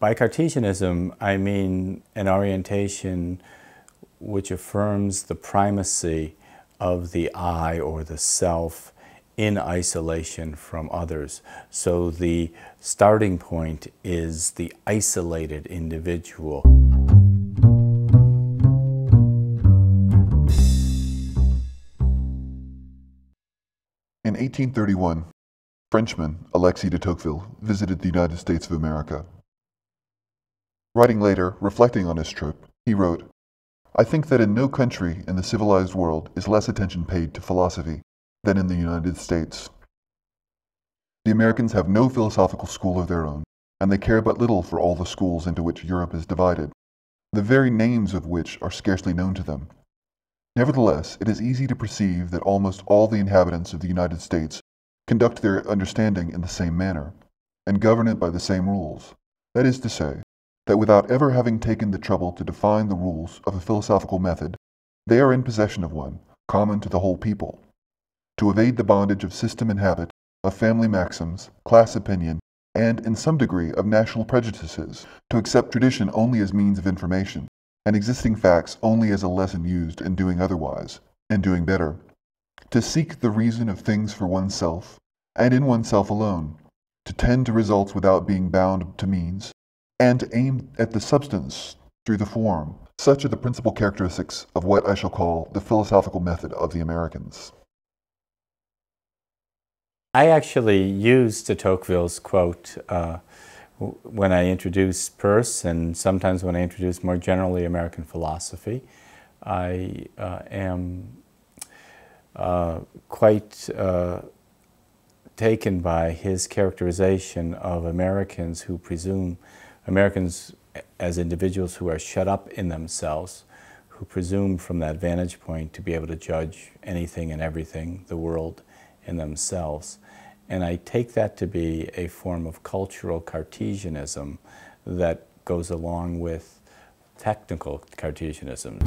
By Cartesianism, I mean an orientation which affirms the primacy of the I or the self in isolation from others. So the starting point is the isolated individual. In 1831, Frenchman Alexis de Tocqueville visited the United States of America. Writing later, reflecting on his trip, he wrote, "I think that in no country in the civilized world is less attention paid to philosophy than in the United States. The Americans have no philosophical school of their own, and they care but little for all the schools into which Europe is divided, the very names of which are scarcely known to them. Nevertheless, it is easy to perceive that almost all the inhabitants of the United States conduct their understanding in the same manner, and govern it by the same rules. That is to say, that without ever having taken the trouble to define the rules of a philosophical method, they are in possession of one, common to the whole people. To evade the bondage of system and habit, of family maxims, class opinion, and, in some degree, of national prejudices, to accept tradition only as means of information, and existing facts only as a lesson used in doing otherwise, and doing better, to seek the reason of things for oneself, and in oneself alone, to tend to results without being bound to means, and to aim at the substance through the form. Such are the principal characteristics of what I shall call the philosophical method of the Americans." I actually used de Tocqueville's quote when I introduce Peirce, and sometimes when I introduce more generally American philosophy. I am quite taken by his characterization of Americans who presume, Americans as individuals who are shut up in themselves, who presume from that vantage point to be able to judge anything and everything, the world, in themselves. And I take that to be a form of cultural Cartesianism that goes along with technical Cartesianism.